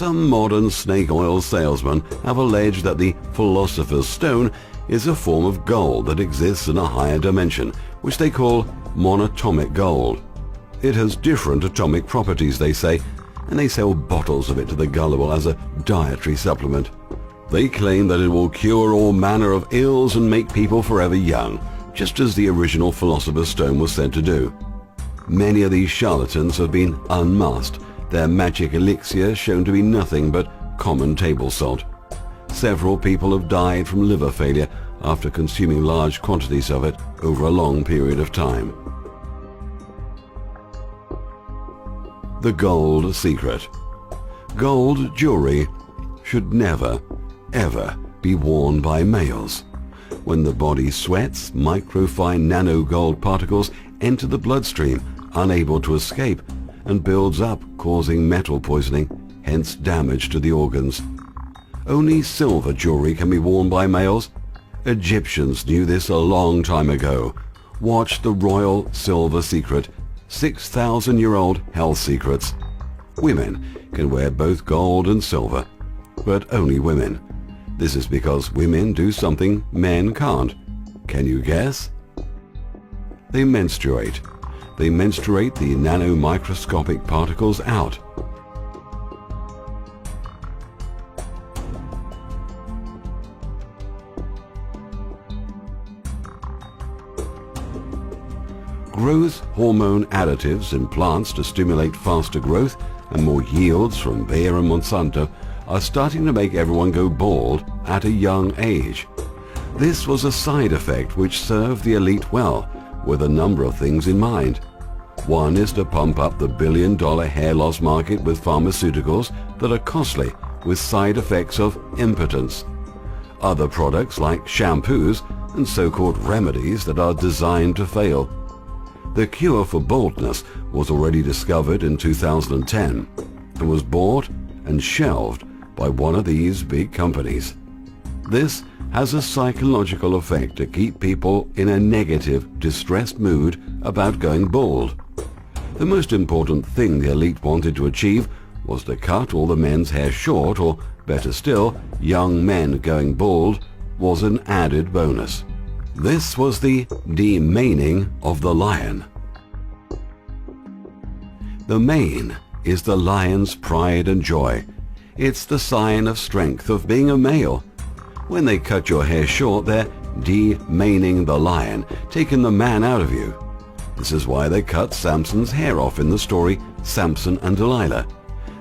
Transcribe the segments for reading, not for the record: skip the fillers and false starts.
Some modern snake oil salesmen have alleged that the Philosopher's Stone is a form of gold that exists in a higher dimension, which they call monatomic gold. It has different atomic properties, they say, and they sell bottles of it to the gullible as a dietary supplement. They claim that it will cure all manner of ills and make people forever young, just as the original Philosopher's Stone was said to do. Many of these charlatans have been unmasked, their magic elixir shown to be nothing but common table salt. Several people have died from liver failure after consuming large quantities of it over a long period of time. The Gold Secret. Gold jewelry should never, ever be worn by males. When the body sweats, microfine nano-gold particles enter the bloodstream, unable to escape, and builds up, causing metal poisoning, hence damage to the organs. Only silver jewelry can be worn by males. Egyptians knew this a long time ago. Watch the Royal Silver Secret, 6,000-year-old health secrets. Women can wear both gold and silver, but only women. This is because women do something men can't. Can you guess? They menstruate. They menstruate the nanomicroscopic particles out. Growth hormone additives in plants to stimulate faster growth and more yields from Bayer and Monsanto are starting to make everyone go bald at a young age. This was a side effect which served the elite well, with a number of things in mind. One is to pump up the billion-dollar hair loss market with pharmaceuticals that are costly with side effects of impotence. Other products like shampoos and so-called remedies that are designed to fail. The cure for baldness was already discovered in 2010 and was bought and shelved by one of these big companies. This has a psychological effect to keep people in a negative, distressed mood about going bald. The most important thing the elite wanted to achieve was to cut all the men's hair short, or better still, young men going bald was an added bonus. This was the de-maning of the lion. The mane is the lion's pride and joy. It's the sign of strength of being a male. When they cut your hair short, they're de-maning the lion, taking the man out of you. This is why they cut Samson's hair off in the story Samson and Delilah.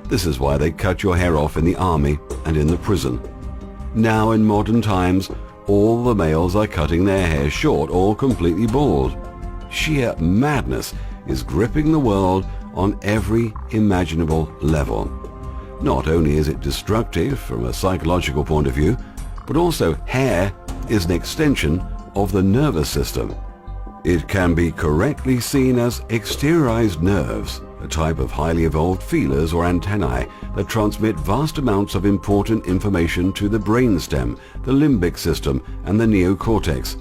This is why they cut your hair off in the army and in the prison. Now in modern times, all the males are cutting their hair short or completely bald. Sheer madness is gripping the world on every imaginable level. Not only is it destructive from a psychological point of view, but also hair is an extension of the nervous system. It can be correctly seen as exteriorized nerves, a type of highly evolved feelers or antennae that transmit vast amounts of important information to the brainstem, the limbic system, and the neocortex.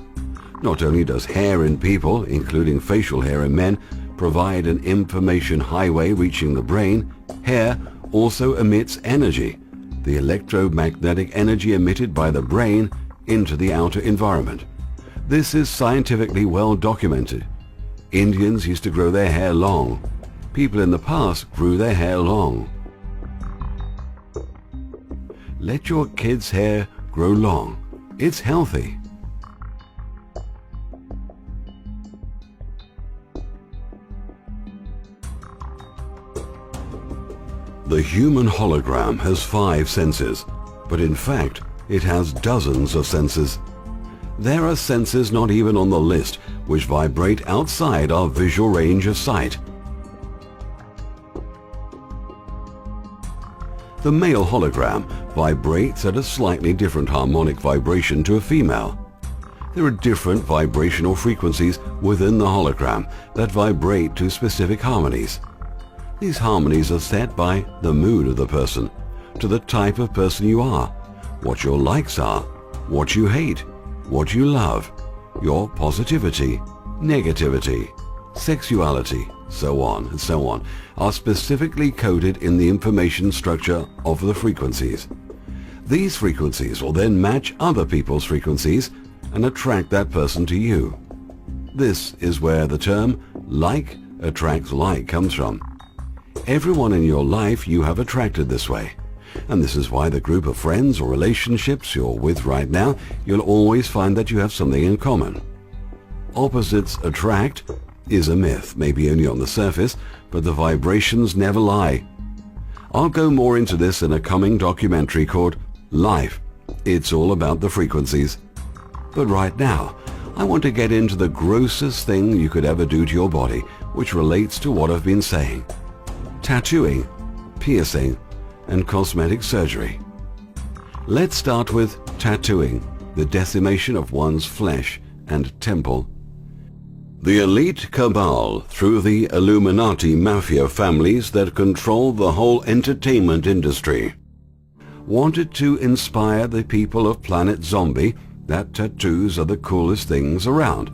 Not only does hair in people, including facial hair in men, provide an information highway reaching the brain, hair also emits energy, the electromagnetic energy emitted by the brain, into the outer environment. This is scientifically well documented. Indians used to grow their hair long. People in the past grew their hair long. Let your kids' hair grow long. It's healthy. The human hologram has 5 senses, but in fact, it has dozens of senses. There are senses not even on the list which vibrate outside our visual range of sight. The male hologram vibrates at a slightly different harmonic vibration to a female. There are different vibrational frequencies within the hologram that vibrate to specific harmonies. These harmonies are set by the mood of the person, to the type of person you are, what your likes are, what you hate, what you love, your positivity, negativity, sexuality, so on and so on, are specifically coded in the information structure of the frequencies. These frequencies will then match other people's frequencies and attract that person to you. This is where the term like attracts like comes from. Everyone in your life you have attracted this way. And this is why the group of friends or relationships you're with right now, you'll always find that you have something in common. Opposites attract is a myth, maybe only on the surface, but the vibrations never lie. I'll go more into this in a coming documentary called Life. It's all about the frequencies. But right now, I want to get into the grossest thing you could ever do to your body, which relates to what I've been saying. Tattooing, piercing, and cosmetic surgery. Let's start with tattooing, the decimation of one's flesh and temple. The elite cabal, through the Illuminati mafia families that control the whole entertainment industry, wanted to inspire the people of Planet Zombie that tattoos are the coolest things around.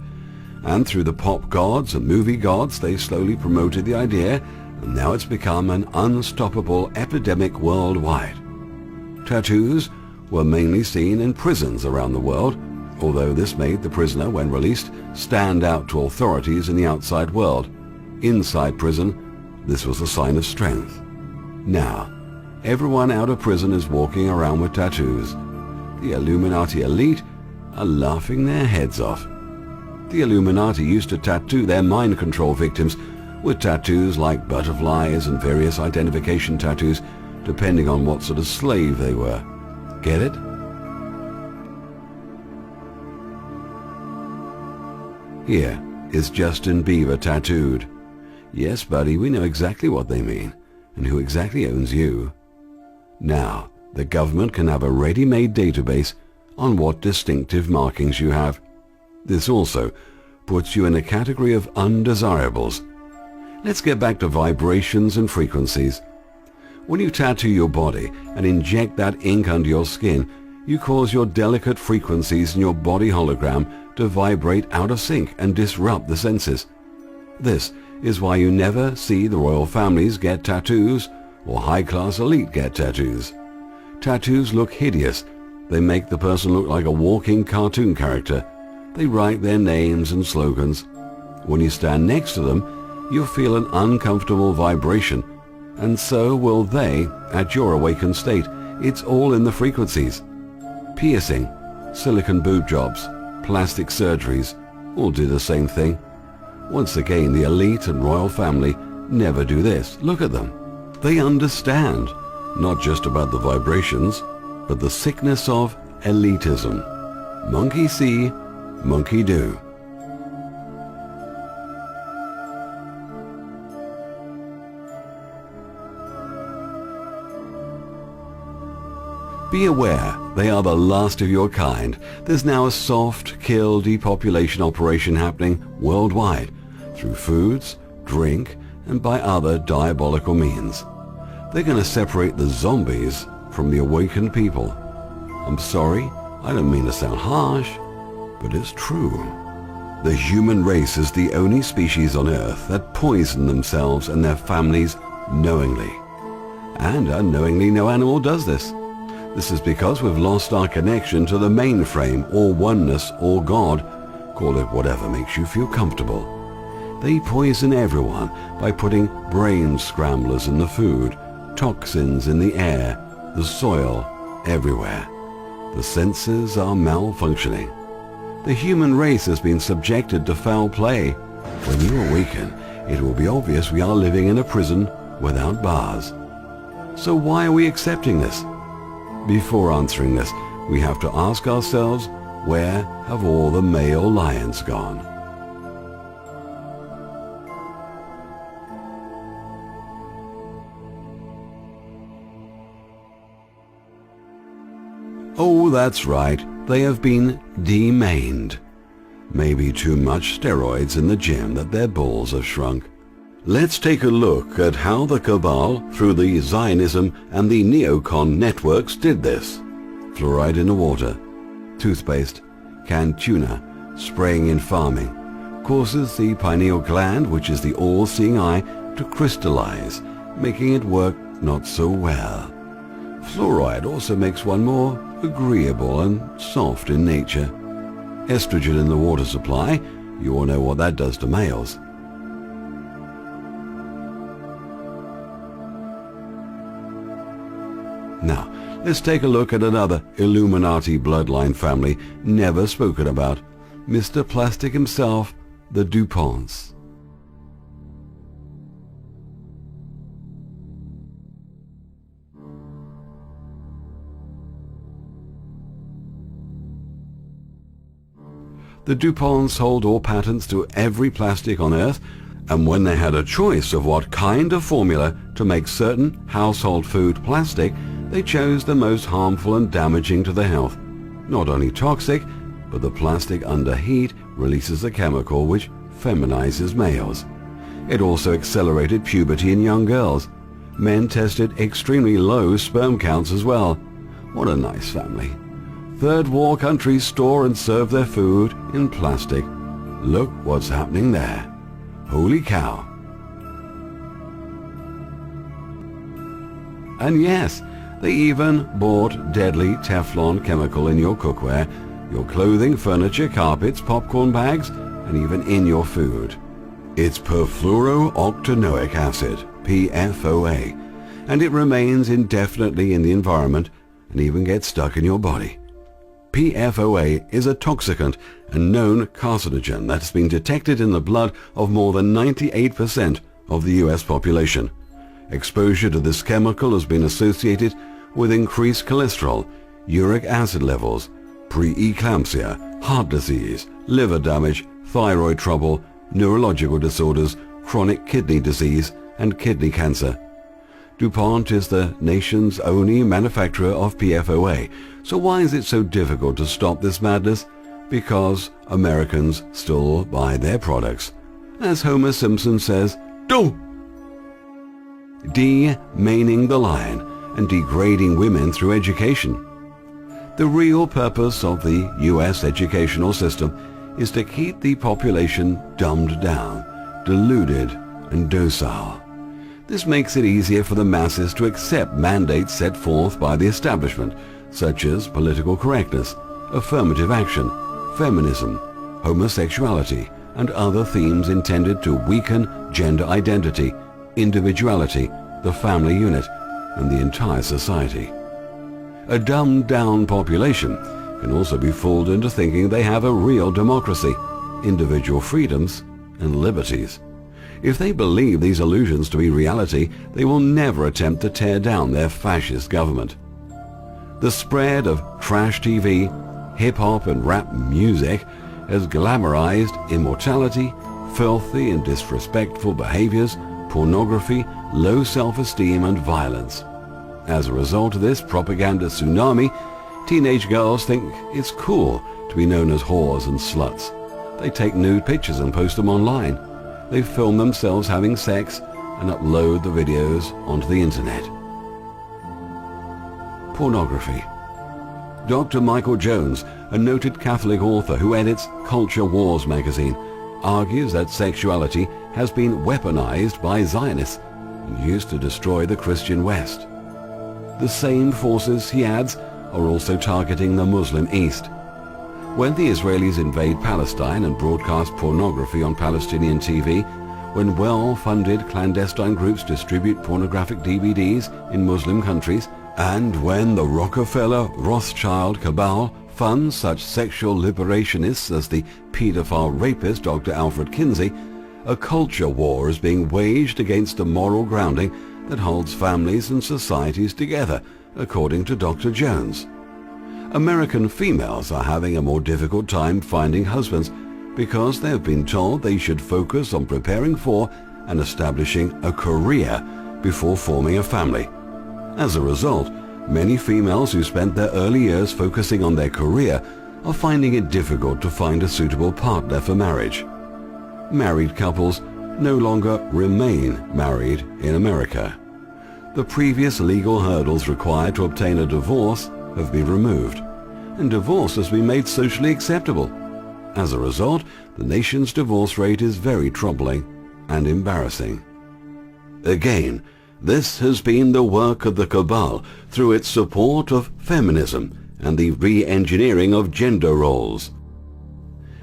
And through the pop gods and movie gods, they slowly promoted the idea, and now it's become an unstoppable epidemic worldwide. Tattoos were mainly seen in prisons around the world, although this made the prisoner, when released, stand out to authorities in the outside world. Inside prison, this was a sign of strength. Now, everyone out of prison is walking around with tattoos. The Illuminati elite are laughing their heads off. The Illuminati used to tattoo their mind control victims with tattoos like butterflies and various identification tattoos, depending on what sort of slave they were. Get it? Here is Justin Bieber tattooed. Yes, buddy, we know exactly what they mean, and who exactly owns you. Now, the government can have a ready-made database on what distinctive markings you have. This also puts you in a category of undesirables. Let's get back to vibrations and frequencies. When you tattoo your body and inject that ink under your skin, you cause your delicate frequencies in your body hologram to vibrate out of sync and disrupt the senses. This is why you never see the royal families get tattoos or high-class elite get tattoos. Tattoos look hideous. They make the person look like a walking cartoon character. They write their names and slogans. When you stand next to them, you'll feel an uncomfortable vibration, and so will they at your awakened state. It's all in the frequencies. Piercing, silicone boob jobs, plastic surgeries all do the same thing. Once again, the elite and royal family never do this. Look at them. They understand, not just about the vibrations, but the sickness of elitism. Monkey see, monkey do. Be aware, they are the last of your kind. There's now a soft kill depopulation operation happening worldwide through foods, drink, and by other diabolical means. They're going to separate the zombies from the awakened people. I'm sorry, I don't mean to sound harsh, but it's true. The human race is the only species on Earth that poison themselves and their families knowingly. And unknowingly, no animal does this. This is because we've lost our connection to the mainframe or oneness or God. Call it whatever makes you feel comfortable. They poison everyone by putting brain scramblers in the food, toxins in the air, the soil, everywhere. The senses are malfunctioning. The human race has been subjected to foul play. When you awaken, it will be obvious we are living in a prison without bars. So why are we accepting this? Before answering this, we have to ask ourselves, where have all the male lions gone? Oh, that's right, they have been demaned. Maybe too much steroids in the gym that their balls have shrunk. Let's take a look at how the cabal, through the Zionism and the neocon networks, did this. Fluoride in the water, toothpaste, canned tuna, spraying in farming, causes the pineal gland, which is the all-seeing eye, to crystallize, making it work not so well. Fluoride also makes one more agreeable and soft in nature. Estrogen in the water supply, you all know what that does to males. Now, let's take a look at another Illuminati bloodline family never spoken about. Mr. Plastic himself, the DuPonts. The DuPonts hold all patents to every plastic on Earth, and when they had a choice of what kind of formula to make certain household food plastic, they chose the most harmful and damaging to the health. Not only toxic, but the plastic under heat releases a chemical which feminizes males. It also accelerated puberty in young girls. Men tested extremely low sperm counts as well. What a nice family. Third world countries store and serve their food in plastic. Look what's happening there. Holy cow. And yes, they even bought deadly Teflon chemical in your cookware, your clothing, furniture, carpets, popcorn bags, and even in your food. It's perfluorooctanoic acid, PFOA, and it remains indefinitely in the environment and even gets stuck in your body. PFOA is a toxicant and known carcinogen that has been detected in the blood of more than 98% of the US population. Exposure to this chemical has been associated with increased cholesterol, uric acid levels, preeclampsia, heart disease, liver damage, thyroid trouble, neurological disorders, chronic kidney disease, and kidney cancer. DuPont is the nation's only manufacturer of PFOA, so why is it so difficult to stop this madness? Because Americans still buy their products. As Homer Simpson says, "Do!" Demaining the lion and degrading women through education. The real purpose of the US educational system is to keep the population dumbed down, deluded, and docile. This makes it easier for the masses to accept mandates set forth by the establishment, such as political correctness, affirmative action, feminism, homosexuality, and other themes intended to weaken gender identity, individuality, the family unit, and the entire society. A dumbed-down population can also be fooled into thinking they have a real democracy, individual freedoms, and liberties. If they believe these illusions to be reality, they will never attempt to tear down their fascist government. The spread of trash TV, hip-hop and rap music has glamorized immorality, filthy and disrespectful behaviors, pornography, low self-esteem, and violence. As a result of this propaganda tsunami, teenage girls think it's cool to be known as whores and sluts. They take nude pictures and post them online. They film themselves having sex and upload the videos onto the internet. Pornography. Dr. Michael Jones, a noted Catholic author who edits Culture Wars magazine, argues that sexuality has been weaponized by Zionists and used to destroy the Christian West. The same forces, he adds, are also targeting the Muslim East. When the Israelis invade Palestine and broadcast pornography on Palestinian TV, when well-funded clandestine groups distribute pornographic DVDs in Muslim countries, and when the Rockefeller-Rothschild cabal funds such sexual liberationists as the pedophile rapist Dr. Alfred Kinsey, a culture war is being waged against the moral grounding that holds families and societies together, according to Dr. Jones. American females are having a more difficult time finding husbands because they have been told they should focus on preparing for and establishing a career before forming a family. As a result, many females who spent their early years focusing on their career are finding it difficult to find a suitable partner for marriage. Married couples no longer remain married in America. The previous legal hurdles required to obtain a divorce have been removed, and divorce has been made socially acceptable. As a result, the nation's divorce rate is very troubling and embarrassing. Again, this has been the work of the cabal through its support of feminism and the re-engineering of gender roles.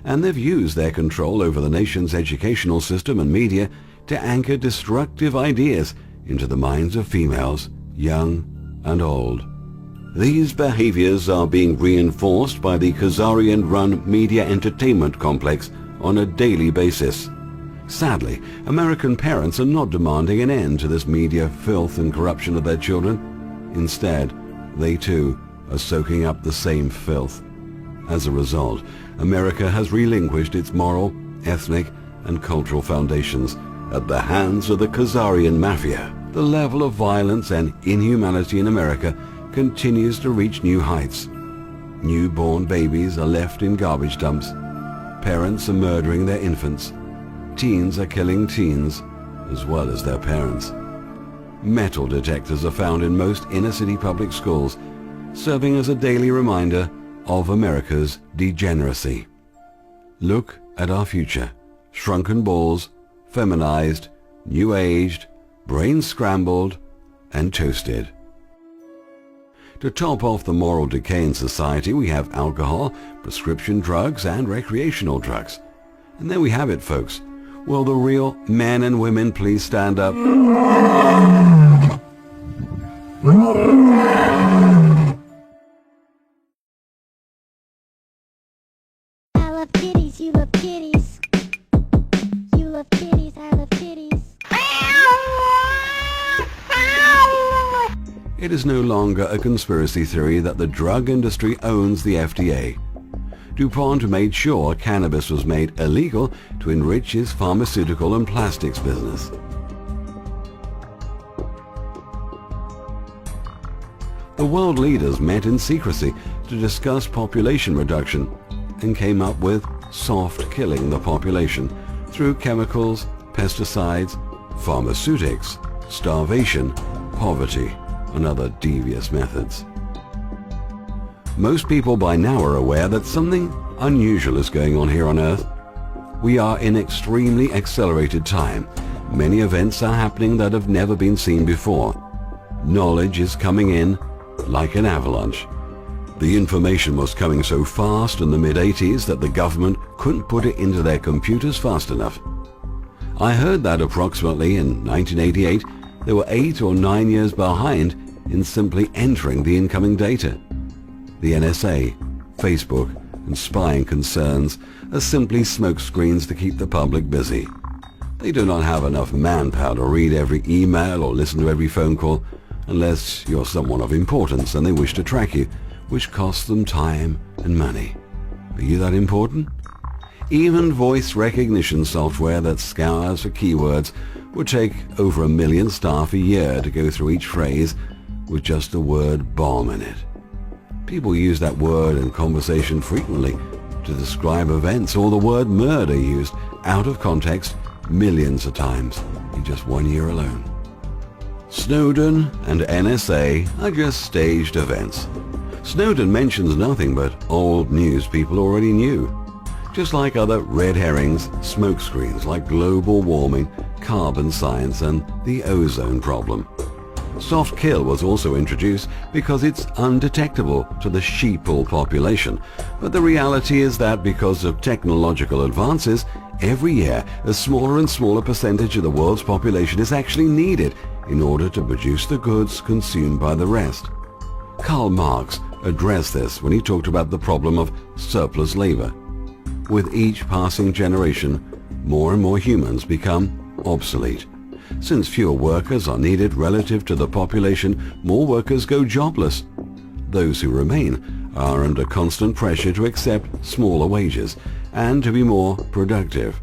And they've used their control over the nation's educational system and media to anchor destructive ideas into the minds of females, young and old. These behaviors are being reinforced by the Khazarian-run media entertainment complex on a daily basis. Sadly, American parents are not demanding an end to this media filth and corruption of their children. Instead, they too are soaking up the same filth. As a result, America has relinquished its moral, ethnic, and cultural foundations at the hands of the Khazarian mafia. The level of violence and inhumanity in America continues to reach new heights. Newborn babies are left in garbage dumps. Parents are murdering their infants. Teens are killing teens, as well as their parents. Metal detectors are found in most inner-city public schools, serving as a daily reminder of America's degeneracy. Look at our future. Shrunken balls, feminized, new-aged, brains scrambled, and toasted. To top off the moral decay in society, we have alcohol, prescription drugs, and recreational drugs. And there we have it, folks. Will the real men and women please stand up? I love kitties, you love kitties. You love kitties, I love kitties. It is no longer a conspiracy theory that the drug industry owns the FDA. DuPont made sure cannabis was made illegal to enrich his pharmaceutical and plastics business. The world leaders met in secrecy to discuss population reduction and came up with soft killing the population through chemicals, pesticides, pharmaceutics, starvation, poverty, and other devious methods. Most people by now are aware that something unusual is going on here on Earth. We are in extremely accelerated time. Many events are happening that have never been seen before. Knowledge is coming in like an avalanche. The information was coming so fast in the mid-80s that the government couldn't put it into their computers fast enough. I heard that approximately in 1988 they were 8 or 9 years behind in simply entering the incoming data. The NSA, Facebook, and spying concerns are simply smokescreens to keep the public busy. They do not have enough manpower to read every email or listen to every phone call unless you're someone of importance and they wish to track you, which costs them time and money. Are you that important? Even voice recognition software that scours for keywords would take over 1 million staff a year to go through each phrase with just the word bomb in it. People use that word in conversation frequently to describe events, or the word murder used out of context millions of times in just 1 year alone. Snowden and NSA are just staged events. Snowden mentions nothing but old news people already knew, just like other red herrings, smokescreens like global warming, carbon science, and the ozone problem. Soft kill was also introduced because it's undetectable to the sheeple population, but the reality is that because of technological advances, every year a smaller and smaller percentage of the world's population is actually needed in order to produce the goods consumed by the rest. Karl Marx addressed this when he talked about the problem of surplus labor. With each passing generation, more and more humans become obsolete. Since fewer workers are needed relative to the population, more workers go jobless. Those who remain are under constant pressure to accept smaller wages and to be more productive.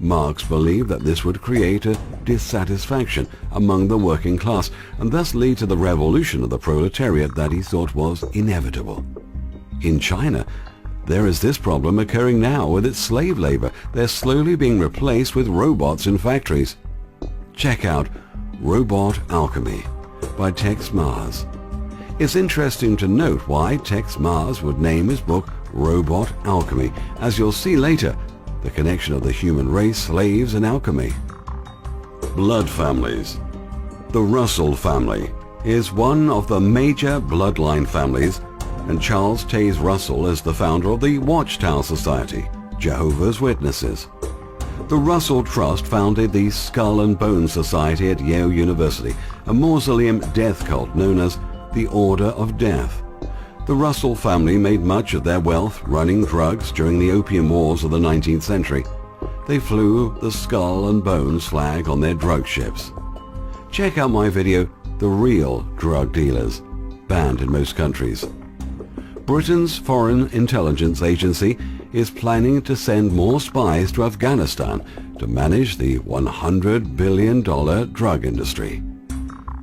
Marx believed that this would create a dissatisfaction among the working class and thus lead to the revolution of the proletariat that he thought was inevitable. In China, there is this problem occurring now with its slave labor. They're slowly being replaced with robots in factories. Check out Robot Alchemy by Tex Mars. It's interesting to note why Tex Mars would name his book robot alchemy, as you'll see later, the connection of the human race, slaves, and alchemy. Blood families. The Russell family is one of the major bloodline families, and Charles Taze Russell is the founder of the Watchtower Society, Jehovah's Witnesses. The Russell Trust founded the Skull and Bone Society at Yale University, a mausoleum death cult known as the Order of Death. The Russell family made much of their wealth running drugs during the Opium Wars of the 19th century. They flew the Skull and Bones flag on their drug ships. Check out my video, The Real Drug Dealers, banned in most countries. Britain's Foreign Intelligence Agency is planning to send more spies to Afghanistan to manage the $100 billion drug industry.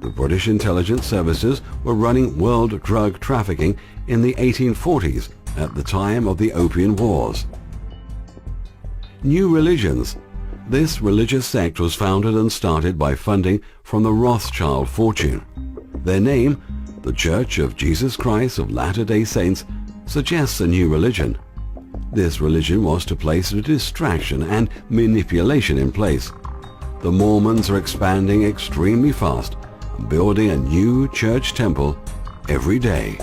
The British intelligence services were running world drug trafficking in the 1840s at the time of the Opium Wars. New religions. This religious sect was founded and started by funding from the Rothschild fortune. Their name, the Church of Jesus Christ of Latter-day Saints, suggests a new religion. This religion was to place a distraction and manipulation in place. The Mormons are expanding extremely fast, building a new church temple every day.